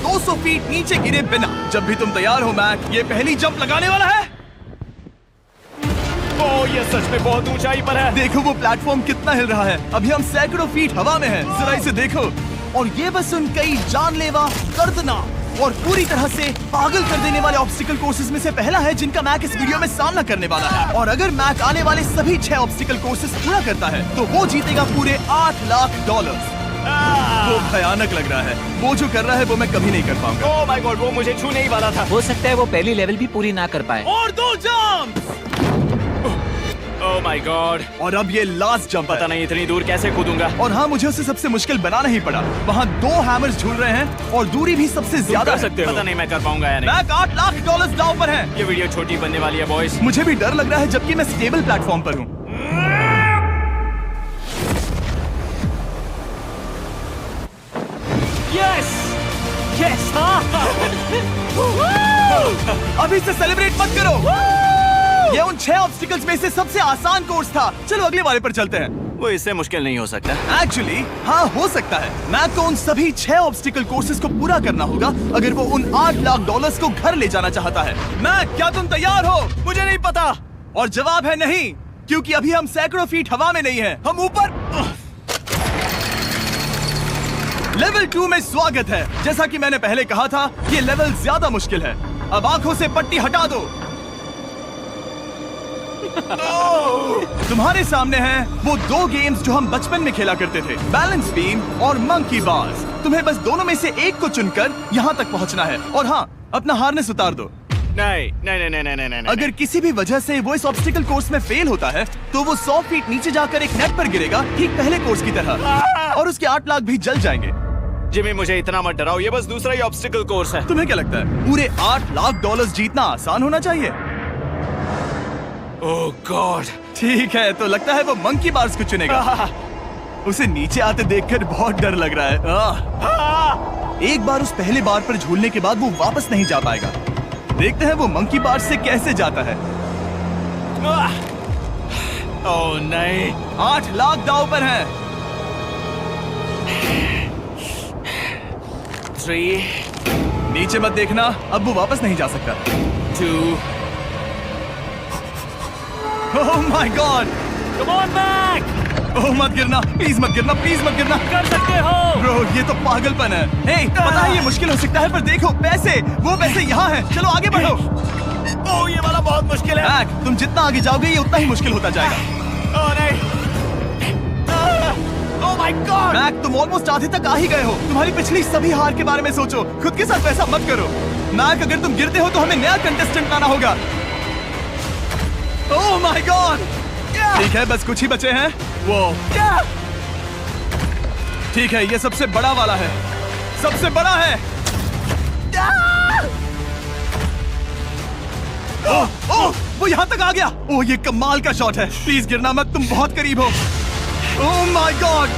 200 feet नीचे गिरे बिना। जब भी तुम तैयार हो मैक, ये पहली जंप लगाने वाला है। ओह, ये सच में बहुत ऊंचाई पर है। देखो वो प्लेटफॉर्म कितना हिल रहा है। अभी हम सैकड़ों फीट हवा में हैं। जरा इसे देखो। और ये बस उन कई जानलेवा, दर्दनाक और पूरी तरह से पागल कर देने वाले ऑब्स्टिकल कोर्सेज में से पहला है जिनका मैक इस वीडियो में सामना करने वाला है। और अगर मैक आने वाले सभी 6 ऑब्स्टिकल कोर्सेज पूरा करता है तो वो जीतेगा पूरे $8 लाख। वो भयानक लग रहा है। वो जो कर रहा है वो मैं कभी नहीं कर पाऊंगा। ओह माय गॉड, वो मुझे छूने ही वाला था। हो सकता है वो पहली लेवल भी पूरी ना कर पाए। और 2 जंप। Oh my God. और अब ये लास्ट जंप। पता नहीं इतनी दूर कैसे कूदूंगा। और हाँ, मुझे उसे सबसे मुश्किल बनाना ही पड़ा। वहाँ 2 हैमर्स झूल रहे हैं और दूरी भी सबसे ज्यादा कर सकते हो। पता नहीं मैं कर पाऊंगा या नहीं। मैक $8 लाख दांव पर है। ये वीडियो छोटी बनने वाली है बॉयज। मुझे भी डर लग रहा है जबकि मैं स्टेबल प्लेटफॉर्म पर हूँ। Yes yes. अभी से सेलिब्रेट मत करो। ये उन 6 ऑब्स्टिकल्स में से सबसे आसान कोर्स था। चलो अगले वाले पर चलते हैं। वो इससे मुश्किल नहीं हो सकता। एक्चुअली हाँ, हो सकता है। मैक को उन सभी 6 ऑब्स्टिकल कोर्सेज को पूरा करना होगा अगर वो उन $8 लाख को घर ले जाना चाहता है। मैक, क्या तुम तैयार हो? मुझे नहीं पता। और जवाब है नहीं, क्योंकि अभी हम सैकड़ों फीट हवा में नहीं हैं। हम ऊपर। लेवल 2 में स्वागत है। जैसा कि मैंने पहले कहा था, ये लेवल ज्यादा मुश्किल है। अब आंखों से पट्टी हटा दो। तुम्हारे सामने हैं वो 2 गेम्स जो हम बचपन में खेला करते थे, बैलेंस बीम और मंकी बार्स। तुम्हें बस दोनों में से एक को चुनकर यहाँ तक पहुँचना है। और हाँ, अपना हार्नेस उतार दो। नहीं नहीं नहीं नहीं नहीं। अगर किसी भी वजह से वो इस ऑब्स्टिकल कोर्स में फेल होता है तो वो 100 फीट नीचे जाकर एक नेट पर गिरेगा, ठीक पहले कोर्स की तरह। और उसके 8 लाख भी जल जाएंगे। जिमी, मुझे इतना मत डराओ। ये बस दूसरा ही ऑब्स्टिकल कोर्स है। तुम्हें क्या लगता है पूरे $8 लाख जीतना आसान होना चाहिए? ओह गॉड। ठीक है, तो लगता है वो मंकी बार्स को चुनेगा। उसे नीचे आते देखकर बहुत डर लग रहा है। एक बार उस पहले बार पर झूलने के बाद वो वापस नहीं जा पाएगा। देखते हैं वो मंकी बार्स से कैसे जाता है। ओह नहीं। 8 लाख दांव पर है। 3 नीचे मत देखना, अब वो वापस नहीं जा सकता। 2 oh my god. Come on Mac. Oh मत गिरना, प्लीज मत गिरना, प्लीज मत गिरना। कर सकते हो। ब्रो, ये तो पागलपन है। हे, पता है ये मुश्किल हो सकता है, पर देखो पैसे, वो पैसे यहाँ हैं। चलो आगे बढ़ो। ओह, ये वाला बहुत मुश्किल है। मैक, तुम जितना आगे जाओगे ये उतना ही मुश्किल होता जाएगा। ओह नहीं। ओह माय गॉड। मैक, तुम ऑलमोस्ट आधे तक आ ही गए हो। तुम्हारी पिछली सभी हार के बारे में सोचो। खुद के साथ वैसा मत करो। मैक, अगर तुम गिरते हो तो हमें नया कंटेस्टेंट लाना होगा। ओह माय गॉड। ठीक है, बस कुछ ही बचे हैं। वो ठीक है, ये सबसे बड़ा वाला है। सबसे बड़ा है। ओह ओह, वो यहाँ तक आ गया। ओह, ये कमाल का शॉट है। प्लीज गिरना मत, तुम बहुत करीब हो। ओह माय गॉड।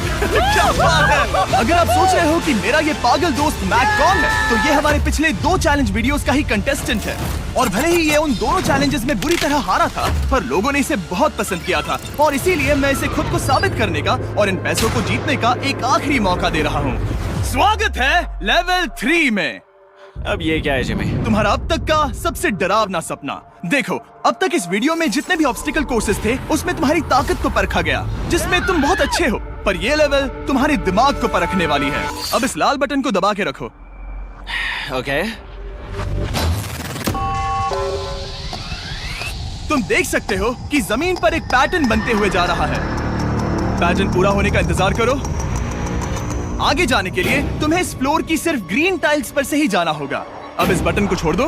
क्या बात है। अगर आप सोच रहे हो कि मेरा ये पागल दोस्त मैक कौन है, तो ये हमारे पिछले 2 चैलेंज वीडियोस का ही कंटेस्टेंट है। और भले ही ये उन दोनों चैलेंजेस में बुरी तरह हारा था, पर लोगों ने इसे बहुत पसंद किया था। और इसीलिए मैं इसे खुद को साबित करने का और इन पैसों को जीतने का एक आखिरी मौका दे रहा हूँ। स्वागत है लेवल 3 में। अब ये क्या है जिमी? तुम्हारा अब तक का सबसे डरावना सपना। देखो, अब तक इस वीडियो में जितने भी ऑब्स्टिकल कोर्सेज थे उसमें तुम्हारी ताकत को परखा गया, जिसमें तुम बहुत अच्छे हो। पर ये लेवल तुम्हारे दिमाग को परखने वाली है। अब इस लाल बटन को दबा के रखो। ओके। तुम देख सकते हो कि जमीन पर एक पैटर्न बनते हुए जा रहा है। पैटर्न पूरा होने का इंतजार करो। आगे जाने के लिए तुम्हें इस फ्लोर की सिर्फ ग्रीन टाइल्स पर से ही जाना होगा। अब इस बटन को छोड़ दो।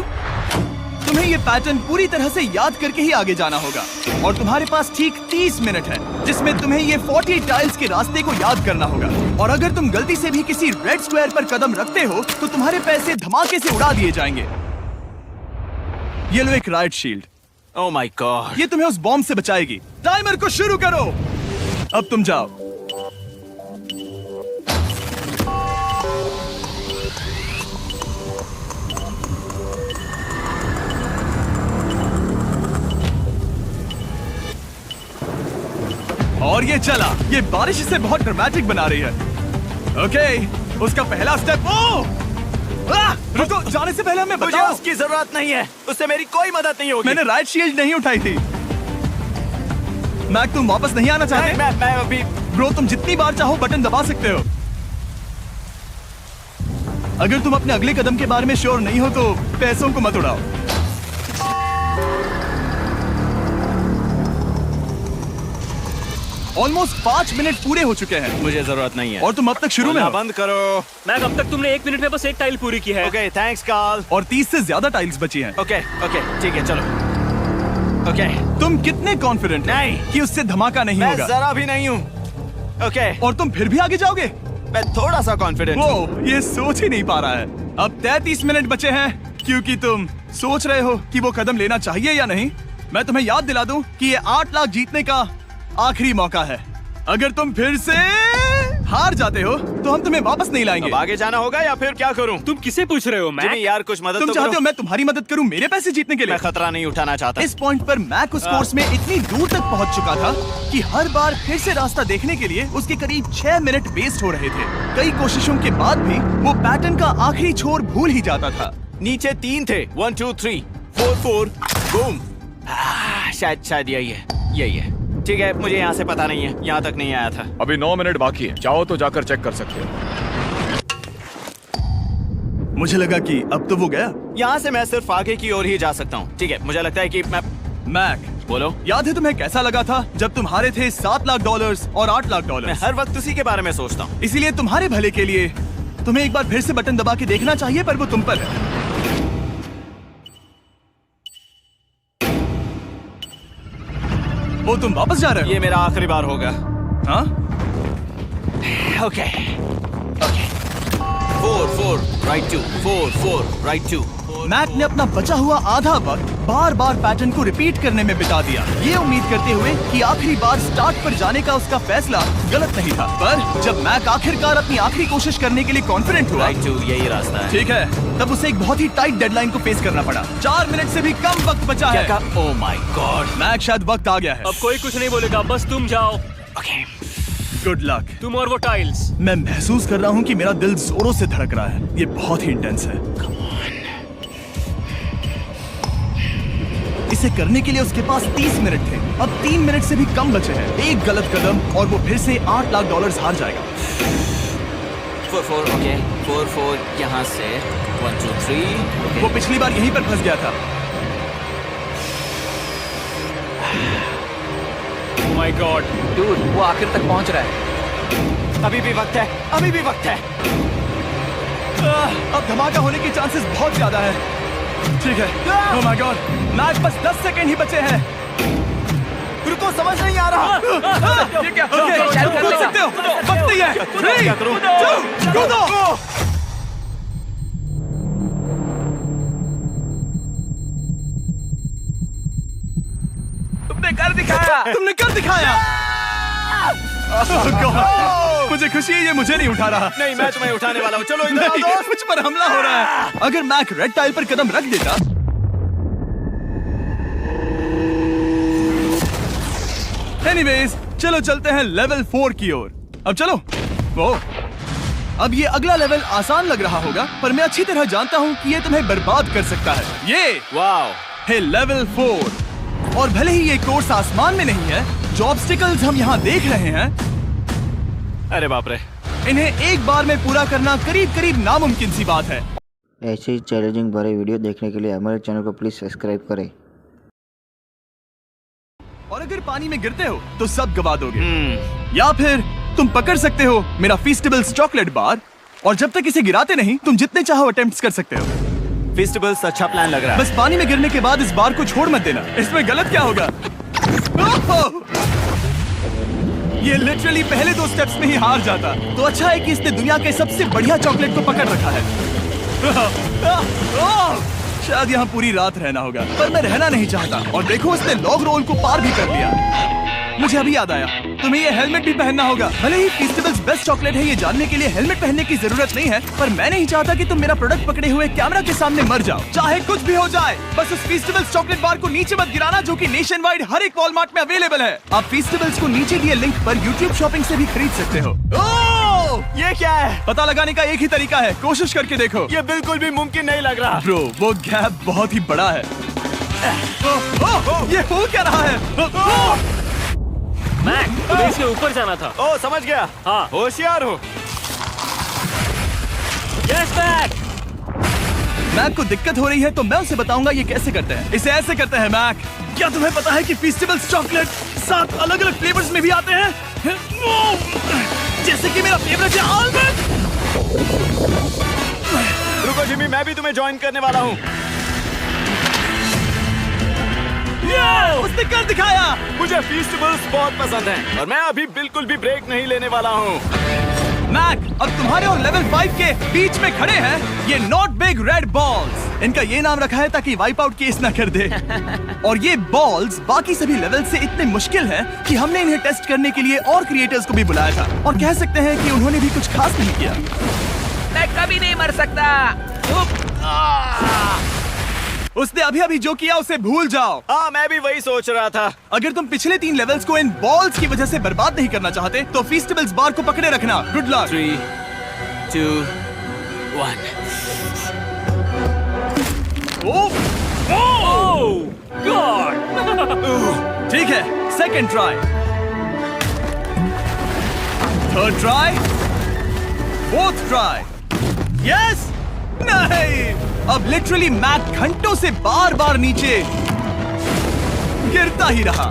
तुम्हें ये पैटर्न पूरी तरह से याद करके ही आगे जाना होगा। और तुम्हारे पास ठीक 30 मिनट है, जिसमें तुम्हें ये 40 टाइल्स के रास्ते को याद करना होगा। और अगर तुम गलती से भी किसी रेड स्क्वायर पर कदम रखते हो तो तुम्हारे पैसे धमाके से उड़ा दिए जाएंगे। ये लो एक right shield. Oh my God. ये तुम्हें उस बॉम्ब से बचाएगी। टाइमर को शुरू करो। अब तुम जाओ। और ये चला। ये बारिश इसे बहुत ड्रामेटिक बना रही है। ओके, उसका पहला स्टेप। ओ रुको, जाने से पहले हमें मुझे बताओ। उसकी जरूरत नहीं है, उससे मेरी कोई मदद नहीं होगी। मैंने राइट शील्ड नहीं उठाई थी। मैक, तुम वापस नहीं आना चाहते? मैं अभी ब्रो, तुम जितनी बार चाहो बटन दबा सकते हो। अगर तुम अपने अगले कदम के बारे में श्योर नहीं हो तो पैसों को मत उड़ाओ। ऑलमोस्ट 5 मिनट पूरे हो चुके हैं मुझे जरूरत नहीं है। और तुम अब तक शुरू में बोलना हो। बंद करो। मैक, अब तक तुमने 1 मिनट में बस एक टाइल पूरी की है। Okay, thanks Carl. और 30 से ज्यादा टाइल्स बची हैं। ओके ओके, ठीक है, चलो। ओके, तुम कितने कॉन्फिडेंट नहीं। कि उससे धमाका नहीं मैं होगा? जरा भी नहीं हूँ। ओके, और तुम फिर भी आगे जाओगे? मैं थोड़ा सा कॉन्फिडेंट हूँ। वो ये सोच ही नहीं पा रहा है। अब 33 मिनट बचे हैं क्योंकि तुम सोच रहे हो कि वो कदम लेना चाहिए या नहीं। मैं तुम्हें याद दिला दूं कि ये 8 लाख जीतने का आखिरी मौका है। अगर तुम फिर से हार जाते हो तो हम तुम्हें वापस नहीं लाएंगे। अब आगे जाना होगा या फिर क्या करूँ? तुम किसे पूछ रहे हो मैक? जिमी यार, कुछ मदद तुम तो चाहते हो करो। मैं तुम्हारी मदद करूं मेरे पैसे जीतने के लिए? मैं खतरा नहीं उठाना चाहता। इस पॉइंट पर मैक उस कोर्स में इतनी दूर तक पहुंच चुका था कि हर बार फिर से रास्ता देखने के लिए उसके करीब 6 मिनट वेस्ट हो रहे थे। कई कोशिशों के बाद भी वो पैटर्न का आखिरी छोर भूल ही जाता था। नीचे 3 थे, 1 2 3 4 4 बूम। शायद यही है। ठीक है, मुझे यहाँ से पता नहीं है, यहाँ तक नहीं आया था। अभी 9 मिनट बाकी है, चाहो तो जाकर चेक कर सकते हो। मुझे लगा कि अब तो वो गया। यहाँ से मैं सिर्फ आगे की ओर ही जा सकता हूँ। ठीक है, मुझे लगता है कि मैं मैक, बोलो। याद है तुम्हें कैसा लगा था जब तुम हारे थे $7 लाख और $8 लाख? मैं हर वक्त उसी के बारे में सोचता हूँ। इसीलिए तुम्हारे भले के लिए तुम्हें एक बार फिर से बटन दबा के देखना चाहिए, पर वो तुम पर है। वो तुम वापस जा रहे हो? ये मेरा आखिरी बार होगा। हाँ? Okay 4 4 right 2 4 4 right 2। मैक ने अपना बचा हुआ आधा वक्त बार बार पैटर्न को रिपीट करने में बिता दिया, ये उम्मीद करते हुए कि आखिरी बार स्टार्ट पर जाने का उसका फैसला गलत नहीं था। पर जब मैक आखिरकार अपनी आखिरी कोशिश करने के लिए कॉन्फिडेंट हुआ, राइट 2 यही रास्ता है। ठीक है, तब उसे एक बहुत ही टाइट डेडलाइन को फेस करना पड़ा। 4 मिनट से भी कम वक्त बचा है। ओह माय गॉड, मैक, शायद वक्त आ गया है। अब कोई कुछ नहीं बोलेगा, बस तुम जाओ। Okay good luck. तुम और वो टाइल्स। मैं महसूस कर रहा हूँ कि मेरा दिल जोरों से धड़क रहा है। ये बहुत ही इंटेंस है। इसे करने के लिए उसके पास 30 मिनट थे। अब 3 मिनट से भी कम बचे हैं। एक गलत कदम और वो फिर से $8 लाख हार जाएगा। 4 4 ओके 4 4 यहाँ से 1 2 3 ओके। वो पिछली बार यहीं पर फंस गया था। ओह माय गॉड, डूड, वो आखिर तक पहुंच रहा है। अभी भी वक्त है, अभी भी वक्त है। अब धमाका होने के चांसेस बहुत ज्यादा है। ठीक है। ओह माय गॉड, मैच बस 10 सेकंड ही बचे हैं। रुको, समझ नहीं आ रहा। ये क्या? ओके, शायद कर कूद लेगा। सकते हो। वक्त नहीं है। 3 क्या करूं? 2 कूदो। तुमने कर दिखाया। तुमने कर दिखाया। Oh God, मुझे खुशी है ये मुझे नहीं उठा रहा। नहीं, मैं तुम्हें उठाने वाला हूँ। चलो इधर आओ नहीं, दोस्त। मुझ पर हमला हो रहा है। अगर मैक रेड टाइल पर कदम रख देता। एनीवेज, चलो चलते हैं लेवल 4 की ओर। अब चलो। वो अब ये अगला लेवल आसान लग रहा होगा, पर मैं अच्छी तरह जानता हूँ कि ये तुम्हें बर्बाद कर सकता है। ये वाओ, है लेवल 4। और भले ही ये कोर्स आसमान में नहीं है, जो ऑब्स्टिकल्स हम यहाँ देख रहे हैं, अरे बाप रे, इन्हें एक बार में पूरा करना करीब करीब नामुमकिन सी बात है। ऐसे ही चैलेंजिंग भरे वीडियो देखने के लिए हमारे चैनल को प्लीज़ सब्सक्राइब करें। और अगर पानी में गिरते हो तो सब गवा दोगे। या फिर तुम पकड़ सकते हो मेरा फीस्टेबल्स चॉकलेट बार, और जब तक इसे गिराते नहीं तुम जितने चाहो अटेम्प्ट्स कर सकते हो। फेस्टिवल्स अच्छा प्लान लग रहा है। बस पानी में गिरने के बाद इस बार को छोड़ मत देना। इसमें गलत क्या होगा? ओह! ये लिटरली पहले 2 स्टेप्स में ही हार जाता। तो अच्छा है कि इसने दुनिया के सबसे बढ़िया चॉकलेट को पकड़ रखा है। शायद यहाँ पूरी रात रहना होगा, पर मैं रहना नहीं चाहता। और देखो, इसने लॉग रोल को पार भी कर लिया। मुझे अभी याद आया, तुम्हें ये हेलमेट भी पहनना होगा। भले ही फेस्टिवल्स बेस्ट चॉकलेट है, ये जानने के लिए हेलमेट पहनने की जरूरत नहीं है, पर मैं नहीं चाहता कि तुम मेरा प्रोडक्ट पकड़े हुए कैमरा के सामने मर जाओ। चाहे कुछ भी हो जाए, बस उस फेस्टिवल्स चॉकलेट बार को नीचे मत गिराना, जो कि नेशन वाइड हर एक वॉलमार्ट में अवेलेबल है। आप फेस्टिवल्स को नीचे दिए लिंक पर YouTube शॉपिंग से भी खरीद सकते हो। ओह! ये क्या है? पता लगाने का एक ही तरीका है, कोशिश करके देखो। ये बिल्कुल भी मुमकिन नहीं लग रहा। ब्रो, वो गैप बहुत ही बड़ा है। ये हो क्या रहा है? मैक, तुम्हें इसके ऊपर जाना था। ओ, समझ गया। हाँ। होशियार हो। Yes Mac. मैक को दिक्कत हो रही है तो मैं उसे बताऊंगा ये कैसे करते हैं। इसे ऐसे करते हैं मैक। क्या तुम्हें पता है कि फेस्टिवल्स चॉकलेट 7 अलग-अलग फ्लेवर्स में भी आते हैं? जैसे कि मेरा फेवरेट है आलमंड। रुको जिमी, मैं भी तुम्हें ज्वाइन करने वाला हूँ। उसने कर दिखाया। मुझे फेस्टिवल्स बहुत पसंद हैं और मैं अभी बिल्कुल भी ब्रेक नहीं लेने वाला हूँ। मैक, अब तुम्हारे और लेवल 5 के बीच में खड़े हैं ये नॉट बिग रेड बॉल्स। इनका ये नाम रखा है ताकि वाइप आउट केस ना कर दे। और ये बॉल्स बाकी सभी लेवल से इतने मुश्किल हैं कि हमने इन्हें टेस्ट करने के लिए और क्रिएटर्स को भी बुलाया था और कह सकते हैं कि उन्होंने भी कुछ खास नहीं किया। मैं कभी नहीं मर सकता। उसने अभी अभी जो किया उसे भूल जाओ। हाँ, मैं भी वही सोच रहा था। अगर तुम पिछले 3 लेवल्स को इन बॉल्स की वजह से बर्बाद नहीं करना चाहते तो फेस्टिवल्स बार को पकड़े रखना। Good luck. 3, 2, 1। ओह गॉड। ठीक है, second try, third try, fourth try. Yes, नहीं। अब लिटरली मैक घंटों से बार बार नीचे गिरता ही रहा।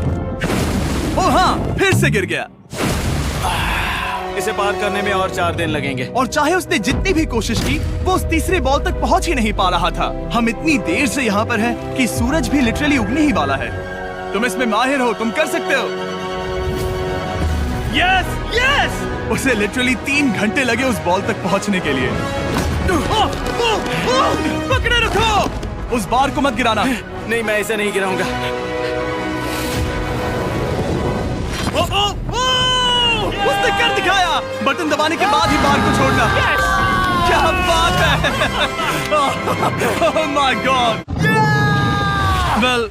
ओ हाँ, फिर से गिर गया। इसे पार करने में और 4 दिन लगेंगे। और चाहे उसने जितनी भी कोशिश की वो उस तीसरे बॉल तक पहुंच ही नहीं पा रहा था। हम इतनी देर से यहाँ पर हैं कि सूरज भी लिटरली उगने ही वाला है। तुम इसमें माहिर हो, तुम कर सकते हो। Yes yes. उसे लिटरली 3 घंटे लगे उस बॉल तक पहुंचने के लिए। पकड़े रखो, उस बार को मत गिराना। नहीं, मैं इसे नहीं गिराऊंगा। उसने कर दिखाया। बटन दबाने के बाद ही बार को छोड़ना। क्या बात है। ओह माय गॉड। वेल,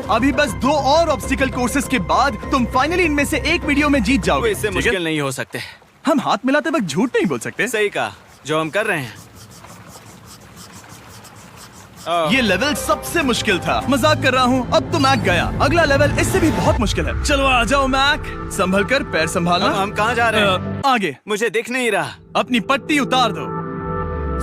अभी बस 2 और ऑब्स्टिकल कोर्सेस के बाद तुम फाइनली इनमें से एक वीडियो में जीत वो जाओगे। इससे ठीक है? मुश्किल नहीं हो सकते। हम हाथ मिलाते वक्त झूठ नहीं बोल सकते। सही कहा, जो हम कर रहे हैं। ये लेवल सबसे मुश्किल था। मजाक कर रहा हूँ। अब तो मैक गया। अगला लेवल इससे भी बहुत मुश्किल है। चलो आ जाओ मैक, संभल कर, पैर संभालना। हम कहाँ जा रहे हैं? आगे। मुझे दिख नहीं रहा। अपनी पट्टी उतार दो।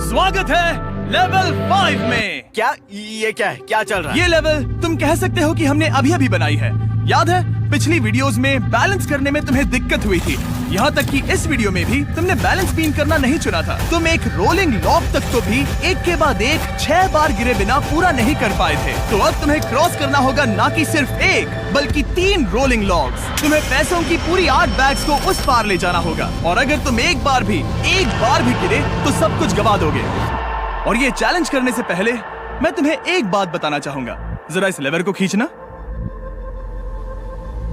स्वागत है लेवल 5 में। क्या? ये क्या है? क्या चल रहा है? ये लेवल तुम कह सकते हो कि हमने अभी अभी बनाई है। याद है पिछली वीडियोस में बैलेंस करने में तुम्हें दिक्कत हुई थी। यहाँ तक कि इस वीडियो में भी तुमने बैलेंस बीन करना नहीं चुना था। तुम एक रोलिंग लॉक तक तो भी एक के बाद एक 6 बार गिरे बिना पूरा नहीं कर पाए थे। तो अब तुम्हें क्रॉस करना होगा ना कि सिर्फ 1 बल्कि 3 रोलिंग लॉक्स। तुम्हें पैसों की पूरी 8 बैग्स को उस पार ले जाना होगा और अगर तुम एक बार भी गिरे तो सब कुछ गवा दोगे। और ये चैलेंज करने से पहले मैं तुम्हें एक बात बताना चाहूंगा। जरा इस लेवर को खींचना।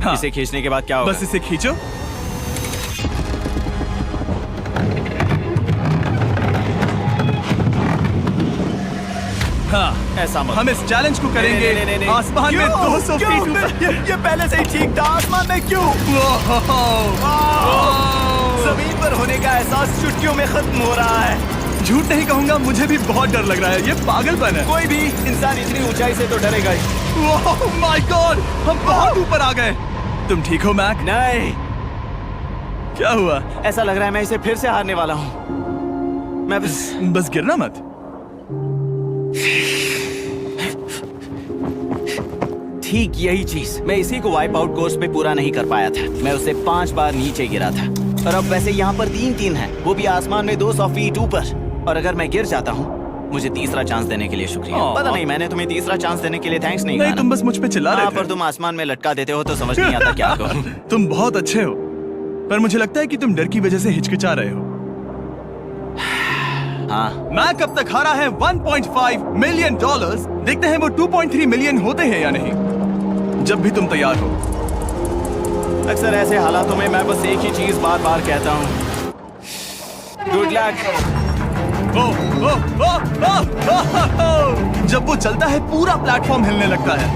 हाँ, इसे खींचने के बाद क्या होगा? बस इसे खींचो। हाँ, ऐसा मत। हम इस चैलेंज को करेंगे नहीं। आसमान में क्यों? 200 क्यों? फीट ऊपर। ये पहले से ही ठीक था। आसमान में क्यों? जमीन पर होने का एहसास चुटकियों में खत्म हो रहा है। झूठ नहीं कहूंगा, मुझे भी बहुत डर लग रहा है। ये पागलपन है। कोई भी इंसान इतनी ऊंचाई से तो डरेगा ही। ओह माय गॉड, हम बहुत ऊपर आ गए। तुम ठीक हो मैक? नहीं, क्या हुआ? ऐसा लग रहा है मैं इसे फिर से हारने वाला हूँ। मैं बस गिरना मत। ठीक यही चीज मैं इसी को वाइप आउट कोर्स पे पूरा नहीं कर पाया था। मैं उससे 5 बार नीचे गिरा था और अब वैसे यहाँ पर 3 है, वो भी आसमान में 200 फीट ऊपर। और अगर मैं गिर जाता हूँ, मुझे तीसरा चांस देने के लिए शुक्रिया। पता नहीं, मैंने तुम्हें तीसरा चांस देने के लिए थैंक्स नहीं कहा। तुम बस मुझ पे चिल्ला रहे थे। पर तुम आसमान में लटका देते हो तो समझ नहीं आता क्या करूं। तुम बहुत अच्छे हो, पर मुझे लगता है कि तुम डर की वजह से हिचकिचा रहे हो। हाँ, मैक अब तक हारा है $1.5 मिलियन। देखते हैं वो 2.3 मिलियन होते हैं या नहीं। जब भी तुम तैयार हो। अक्सर ऐसे हालातों में मैं बस एक ही चीज बार बार कहता हूँ, गुड लक। जब वो चलता है पूरा प्लेटफॉर्म हिलने लगता है।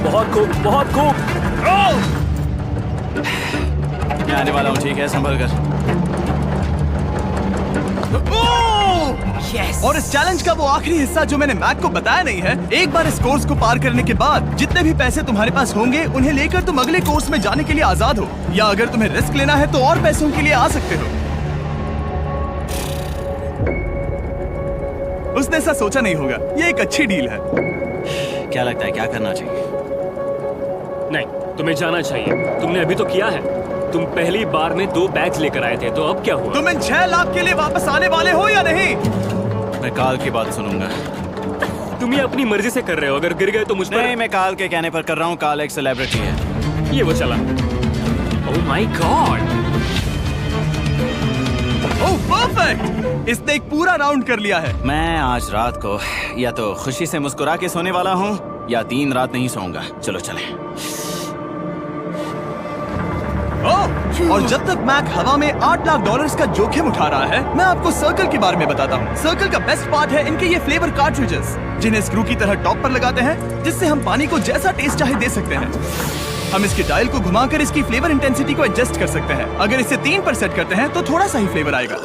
बहुत खूब, बहुत खूब। मैं आने वाला हूँ, ठीक है? संभल कर। यस। और इस चैलेंज का वो आखिरी हिस्सा जो मैंने मैक को बताया नहीं है, एक बार इस कोर्स को पार करने के बाद जितने भी पैसे तुम्हारे पास होंगे उन्हें लेकर तुम अगले कोर्स में जाने के लिए आजाद हो, या अगर तुम्हें रिस्क लेना है तो और पैसों के लिए आ सकते हो। उसने ऐसा सोचा नहीं होगा, ये एक अच्छी डील है। क्या लगता है क्या करना चाहिए? नहीं, तुम्हें जाना चाहिए। तुमने अभी तो किया है। तुम पहली बार में 2 बैग्स लेकर आए थे, तो अब क्या हुआ? तुम इन 6 लाख के लिए वापस आने वाले हो या नहीं? मैं काल की बात सुनूंगा। तुम ये अपनी मर्जी से कर रहे हो। अगर गिर गए तो मुझ पर नहीं, मैं काल के कहने पर कर रहा हूँ। काल एक सेलिब्रिटी है। ये वो चला। ओह माय गॉड। ओह परफेक्ट, इसने एक पूरा राउंड कर लिया है। मैं आज रात को या तो खुशी से मुस्कुरा के सोने वाला हूँ या 3 रात नहीं सोऊंगा। चलो चलें। ओह, और जब तक मैक हवा में $8 लाख का जोखिम उठा रहा है, मैं आपको सर्कल के बारे में बताता हूँ। सर्कल का बेस्ट पार्ट है इनके ये फ्लेवर कार्ट्रिजेस, जिन्हें स्क्रू की तरह टॉप पर लगाते हैं, जिससे हम पानी को जैसा टेस्ट चाहे दे सकते हैं। हम इसके डायल को घुमाकर इसकी फ्लेवर इंटेंसिटी को एडजस्ट कर सकते हैं। अगर इसे 3 पर सेट करते हैं तो थोड़ा सा ही फ्लेवर आएगा,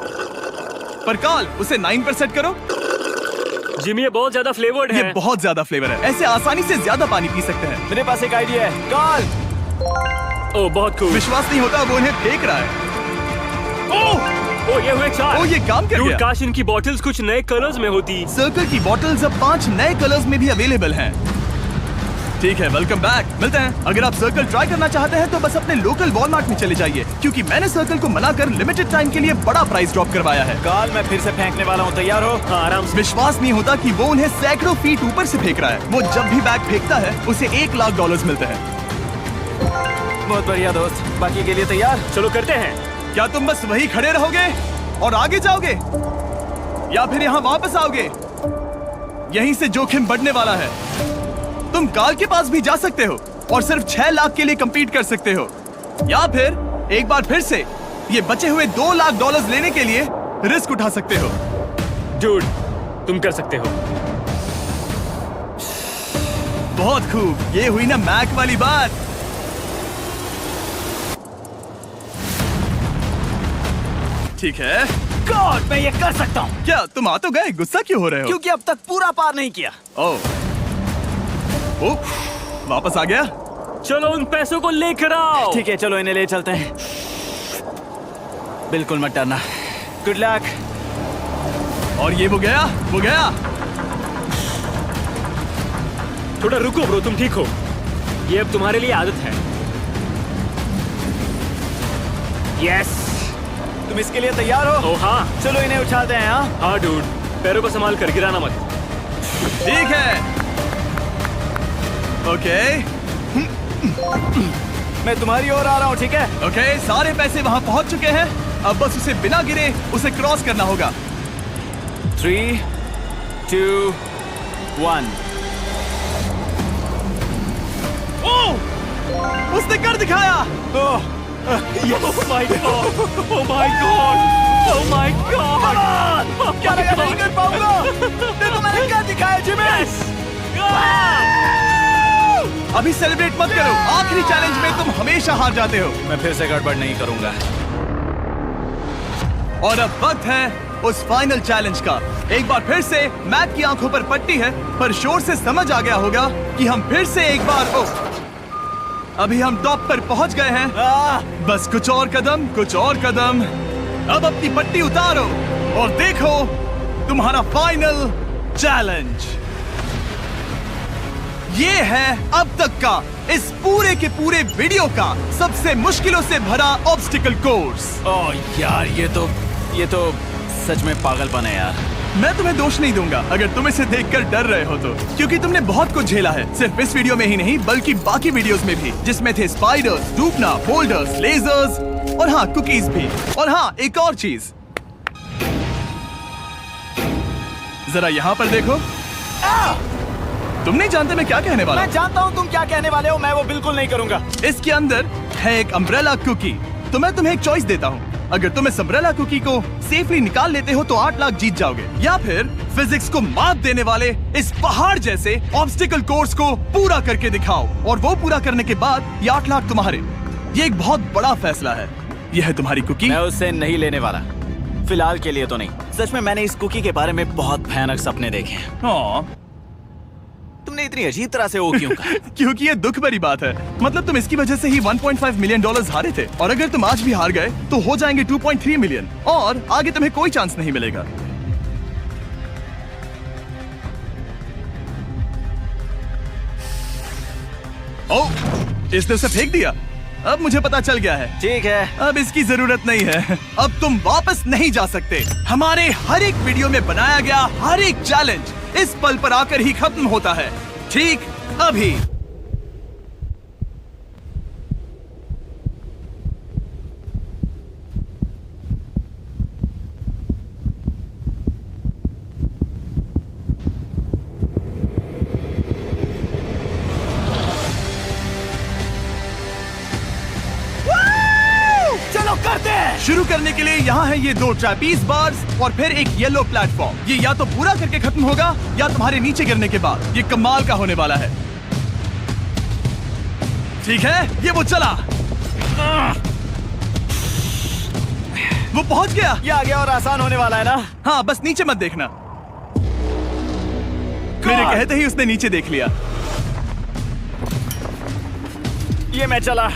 पर काल उसे 9 पर सेट करो। जिमी, ये बहुत ज्यादा फ्लेवर्ड ये है। बहुत ज्यादा फ्लेवर है, ऐसे आसानी से ज्यादा पानी पी सकते हैं। मेरे पास एक आइडिया है। काल, ओह बहुत कूल। विश्वास नहीं होता, वो उन्हें फेंक रहा है। ओह ये हुए 4। ओह, ये काम कर Dude, गया। काश इनकी बॉटल्स कुछ नए कलर्स में होती। सर्कल की बॉटल्स अब 5 नए कलर्स में भी अवेलेबल हैं। ठीक है, वेलकम बैक। मिलते हैं। अगर आप सर्कल ट्राई करना चाहते हैं तो बस अपने लोकल वॉलमार्ट में चले जाइए, क्योंकि मैंने सर्कल को मना कर लिमिटेड टाइम के लिए बड़ा प्राइस ड्रॉप करवाया है। काल, मैं फिर से फेंकने वाला हूँ। तैयार हो? हाँ, आराम से। विश्वास नहीं होता कि वो उन्हें सैकड़ों फीट ऊपर से फेंक रहा है। वो जब भी बैग फेंकता है उसे $1 लाख मिलते हैं। बहुत बढ़िया दोस्त, बाकी के लिए तैयार? चलो करते हैं। क्या तुम बस वही खड़े रहोगे और आगे जाओगे, या फिर यहाँ वापस आओगे? यहीं से जोखिम बढ़ने वाला है। तुम काल के पास भी जा सकते हो और सिर्फ 6 लाख के लिए compete कर सकते हो, या फिर एक बार फिर से ये बचे हुए $2 लाख लेने के लिए रिस्क उठा सकते हो। Dude, तुम कर सकते हो। बहुत खूब, ये हुई ना मैक वाली बात। ठीक है। गॉड, मैं ये कर सकता हूँ। क्या तुम आ तो गए, गुस्सा क्यों हो रहे हो? क्योंकि अब तक पूरा पार नहीं किया। ओह, वापस आ गया। चलो उन पैसों को लेकर आओ। ठीक है, चलो इन्हें ले चलते हैं। बिल्कुल मत डरना। Good luck. और ये वो गया। थोड़ा रुको ब्रो, तुम ठीक हो? ये अब तुम्हारे लिए आदत है। यस। तुम इसके लिए तैयार हो? ओह हाँ। चलो इन्हें उठाते हैं। हाँ डूड, पैरों को संभाल कर, गिराना मत। ठीक है। ओके मैं तुम्हारी ओर आ रहा हूँ, ठीक है? ओके, सारे पैसे वहां पहुंच चुके हैं। अब बस उसे बिना गिरे उसे क्रॉस करना होगा। 3, 2, 1। ओह, उसने कर दिखाया। Oh my god! Oh my god! Oh my god! क्या लगा नहीं कर पाऊंगा? देखो मैंने क्या दिखाया जिमी। अभी सेलिब्रेट मत करो, आखिरी चैलेंज में तुम हमेशा हार जाते हो। मैं फिर से गड़बड़ नहीं करूंगा। और अब वक्त है उस फाइनल चैलेंज का। एक बार फिर से मैक की आंखों पर पट्टी है, पर शोर से समझ आ गया होगा कि हम फिर से एक बार अभी हम टॉप पर पहुंच गए हैं। बस कुछ और कदम। अब अपनी पट्टी उतारो और देखो तुम्हारा फाइनल चैलेंज। ये है अब तक का इस पूरे के पूरे वीडियो का सबसे मुश्किलों से भरा ऑब्स्टिकल कोर्स। ओह यार, ये तो सच में पागलपन है यार। मैं तुम्हें दोष नहीं दूंगा अगर तुम इसे देखकर डर रहे हो तो, क्योंकि तुमने बहुत कुछ झेला है, सिर्फ इस वीडियो में ही नहीं बल्कि बाकी वीडियोस में भी, जिसमें थे स्पाइडर्स, डूबना, फोल्डर्स, लेजर्स और हाँ कुकीज भी। और हाँ, एक और चीज, जरा यहाँ पर देखो। तुम नहीं जानते मैं क्या कहने वाला हूँ। मैं जानता हूँ तुम क्या कहने वाले हो, मैं वो बिल्कुल नहीं करूंगा। इसके अंदर है एक अम्ब्रेला कुकी, तो मैं तुम्हें एक चॉइस देता हूँ। अगर तुम इस अम्ब्रेला कुकी को सेफली निकाल लेते हो तो 8 लाख जीत जाओगे, या फिर फिजिक्स को मात देने वाले इस पहाड़ जैसे ऑब्स्टिकल कोर्स को पूरा करके दिखाओ और वो पूरा करने के बाद ये 8 लाख तुम्हारे। ये एक बहुत बड़ा फैसला है। यह है तुम्हारी कुकी। मैं उससे नहीं लेने वाला, फिलहाल के लिए तो नहीं। सच में मैंने इस कुकी के बारे में बहुत भयानक सपने देखे हैं। हाँ, तुमने इतनी अजीब तरह से वो क्यों कहा? क्योंकि ये दुख भरी बात है। मतलब तुम इसकी वजह से ही 1.5 मिलियन डॉलर्स हारे थे, और अगर तुम आज भी हार गए तो हो जाएंगे 2.3 मिलियन, और आगे तुम्हें कोई चांस नहीं मिलेगा। ओह, इसने उसे फेंक दिया। अब मुझे पता चल गया है। ठीक है, अब इसकी जरूरत नहीं है। अब तुम वापस नहीं जा सकते। हमारे हर एक वीडियो में बनाया गया हर एक चैलेंज इस पल पर आकर ही खत्म होता है। ठीक अभी। चलो करते हैं। शुरू करने के लिए यहाँ है ये 2 ट्रैपीज बार्स और फिर एक येलो प्लेटफॉर्म। ये या तो पूरा करके खत्म होगा या तुम्हारे नीचे गिरने के बाद। ये कमाल का होने वाला है। ठीक है, ये वो चला। वो पहुंच गया। ये आगे और आसान होने वाला है ना? हाँ, बस नीचे मत देखना। मेरे कहते ही उसने नीचे देख लिया। ये मैं चला।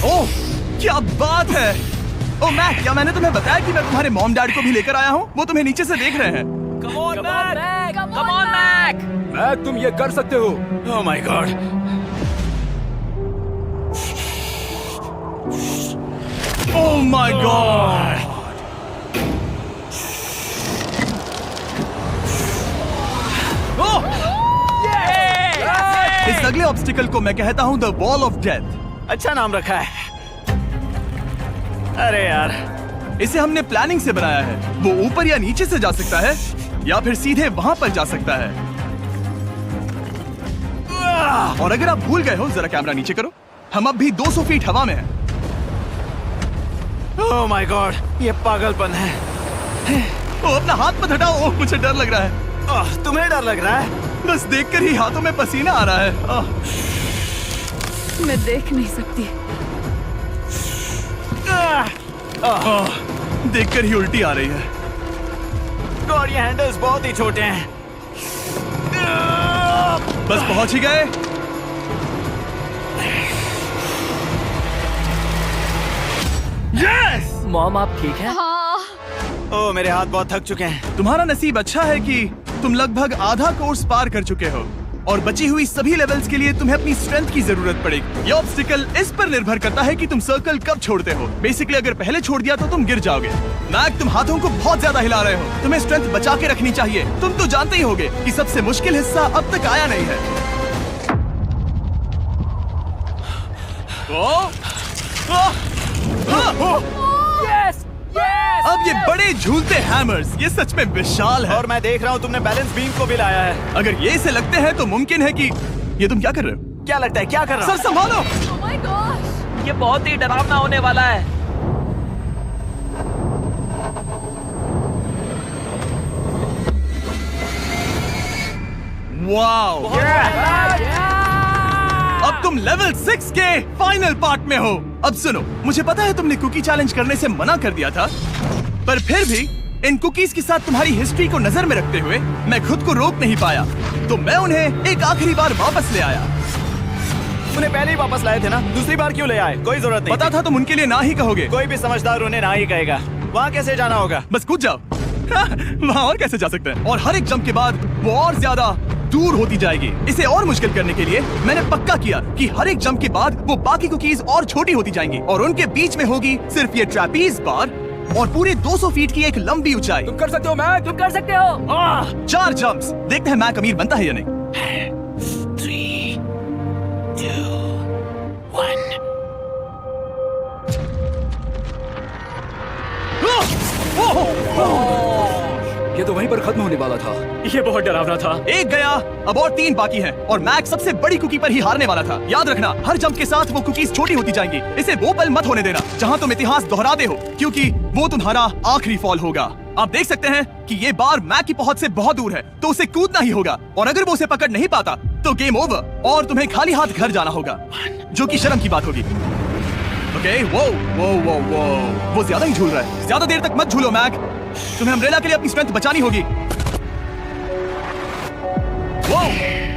ओह, क्या बात है। ओह मैक, क्या मैंने तुम्हें बताया कि मैं तुम्हारे मॉम डैड को भी लेकर आया हूँ? वो तुम्हें नीचे से देख रहे हैं। कम ऑन मैक। मैक, तुम ये कर सकते हो। ओह my God. Oh my God. इस अगले ऑब्स्टिकल को मैं कहता हूँ द वॉल ऑफ डेथ। अच्छा नाम रखा है। अरे यार, इसे हमने प्लानिंग से बनाया है। वो ऊपर या नीचे से जा सकता है या फिर सीधे वहां पर जा सकता है। और अगर आप भूल गए हो, जरा कैमरा नीचे करो। हम अब भी 200 फीट हवा में हैं। ओह माय गॉड, ये पागलपन है। ओ, अपना हाथ मत हटाओ। ओह, मुझे डर लग रहा है। तुम्हें डर लग रहा है? बस देखकर ही हाथों में पसीना आ रहा है। मैं देख नहीं सकती। देखकर ही उल्टी आ रही है। और ये हैंडल्स बहुत ही छोटे हैं। बस पहुंच ही गए। यस! मॉम, आप ठीक है? हाँ, ओह, मेरे हाथ बहुत थक चुके हैं। तुम्हारा नसीब अच्छा है कि तुम लगभग आधा कोर्स पार कर चुके हो, और बची हुई सभी लेवल्स के लिए तुम्हें अपनी स्ट्रेंथ की जरूरत पड़ेगी। ये ऑब्स्टिकल इस पर निर्भर करता है कि तुम सर्कल कब छोड़ते हो। बेसिकली अगर पहले छोड़ दिया तो तुम गिर जाओगे। मैक, तुम हाथों को बहुत ज्यादा हिला रहे हो। तुम्हें स्ट्रेंथ बचा के रखनी चाहिए। तुम तो जानते ही होगे कि सबसे मुश्किल हिस्सा अब तक आया नहीं है। Yes, yes. अब ये बड़े झूलते हैमर्स, ये सच में विशाल है। और मैं देख रहा हूँ तुमने बैलेंस बीम को भी लाया है। अगर ये इसे लगते हैं तो मुमकिन है कि ये तुम क्या कर रहे हो? क्या लगता है, क्या कर रहा सर संभालो। oh my gosh! ये बहुत ही डरावना होने वाला है। वाओ! अब तुम लेवल 6 के फाइनल पार्ट में हो। अब सुनो, मुझे पता है तुमने कुकी चैलेंज करने से मना कर दिया था, पर फिर भी इन कुकीज के साथ तुम्हारी हिस्ट्री को नजर में रखते हुए मैं खुद को रोक नहीं पाया, तो मैं उन्हें एक आखिरी बार वापस ले आया। उन्हें पहले ही वापस लाए थे ना, दूसरी बार क्यों ले आए? कोई जरूरत नहीं। पता था तुम उनके लिए ना ही कहोगे। कोई भी समझदार उन्हें ना ही कहेगा। वहाँ कैसे जाना होगा? बस कूद जाओ। वहाँ और कैसे जा सकते हैं? और हर एक जंप के बाद वो और ज्यादा दूर होती जाएगी। इसे और मुश्किल करने के लिए मैंने पक्का किया कि हर एक जंप के बाद वो बाकी कुकीज और छोटी होती जाएंगी, और उनके बीच में होगी सिर्फ ये ट्रैपीज बार और पूरे 200 फीट की एक लंबी ऊंचाई। तुम कर सकते हो मैक। तुम कर सकते हो। 4 जंप्स। देखते हैं मैक अमीर बनता है या नहीं। 3, 2, 1। ये तो वहीं पर खत्म होने वाला था। ये बहुत डरावना था। एक गया, अब और 3 बाकी हैं, और मैक सबसे बड़ी कुकी पर ही हारने वाला था। याद रखना, हर जंप के साथ वो कुकीज छोटी होती जाएंगी। इसे वो पल मत होने देना जहां तुम इतिहास दोहराते हो, क्योंकि वो तुम्हारा आखिरी फॉल होगा। आप देख सकते हैं कि ये बार मैक की पहुंच से बहुत दूर है, तो उसे कूदना ही होगा। और अगर वो उसे पकड़ नहीं पाता तो गेम ओवर और तुम्हें खाली हाथ घर जाना होगा, जो कि शर्म की बात होगी। ओके, वो ज्यादा ही झूल रहा है। ज्यादा देर तक मत झूलो मैक, तुम्हें अम्ब्रेला के लिए अपनी स्ट्रेंथ बचानी होगी।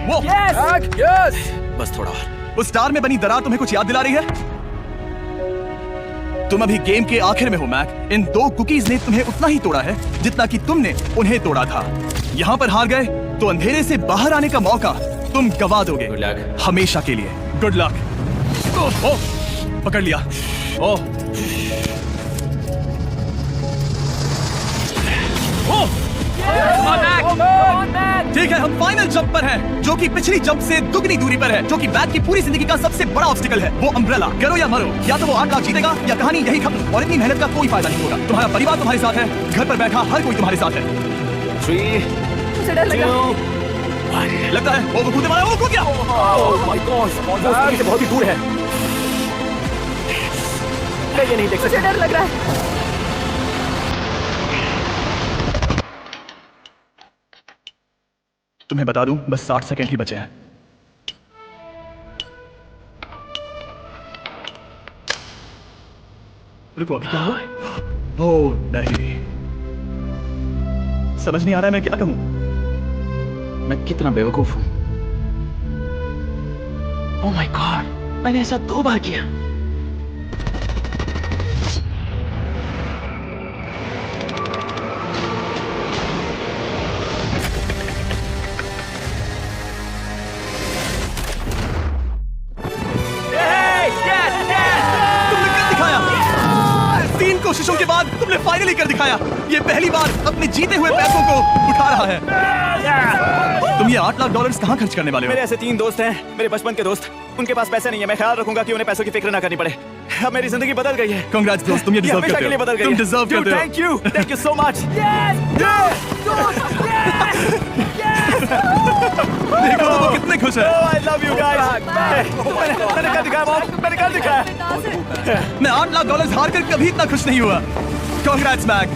वो मैक, यस। बस थोड़ा और। उस स्टार में बनी दरार तुम्हें कुछ याद दिला रही है? तुम अभी गेम के आखिर में हो मैक। इन 2 कुकीज ने तुम्हें उतना ही तोड़ा है जितना कि तुमने उन्हें तोड़ा था। यहाँ पर हार गए तो अंधेरे से बाहर आने का मौका तुम गवा दोगे, Good luck. हमेशा के लिए। Good luck. पकड़ लिया। ओह, ठीक है, हम फाइनल जंप पर हैं, जो कि पिछली जंप से दुगनी दूरी पर है, जो कि बैक की पूरी जिंदगी का सबसे बड़ा ऑब्स्टिकल है। वो अम्ब्रेला। करो या मरो, या तो वो 8 लाख जीतेगा या कहानी यही खत्म, और इतनी मेहनत का कोई फायदा नहीं होगा। तुम्हारा परिवार तुम्हारे साथ है, घर पर बैठा हर कोई तुम्हारे साथ है। 3, मुझे डर लगा। 2, 1। लगता है वो कूदने वाला है, वो कूद गया। ओह माय गॉड, ऑलमोस्ट से बहुत ही दूर है। मैं ये नहीं देख मुझे डर लग रहा है। तुम्हें बता दूं, बस 60 सेकंड ही बचे हैं। रुको, अभी क्या हुआ? ओह नहीं, समझ नहीं आ रहा है मैं क्या कहूं। मैं कितना बेवकूफ हूँ। ओह माय गॉड, मैंने ऐसा 2 बार किया। तुमने कर दिखाया। 3 कोशिशों के बाद तुमने फाइनली कर दिखाया। ये पहली बार अपने जीते हुए पैसों को उठा रहा है। तुम ये $8 लाख कहाँ खर्च करने वाले हो? मेरे ऐसे 3 दोस्त हैं, मेरे बचपन के दोस्त। उनके पास पैसे नहीं है। मैं ख्याल रखूंगा कि उन्हें पैसों की फिक्र ना करनी पड़े। अब मेरी जिंदगी बदल गई है। Congrats दोस्त, तुम ये डिजर्व हमेशा करते के लिए हो। बदल गई तुम है। डिजर्व Dude, करते हो। thank you so much। देखो वो कितने खुश है। Oh, I love you guys। मैंने कर दिखाया मॉम, मैंने कर दिखाया। मैं $8 लाख हार कर कभी इतना खुश नहीं हुआ। Congrats Mac.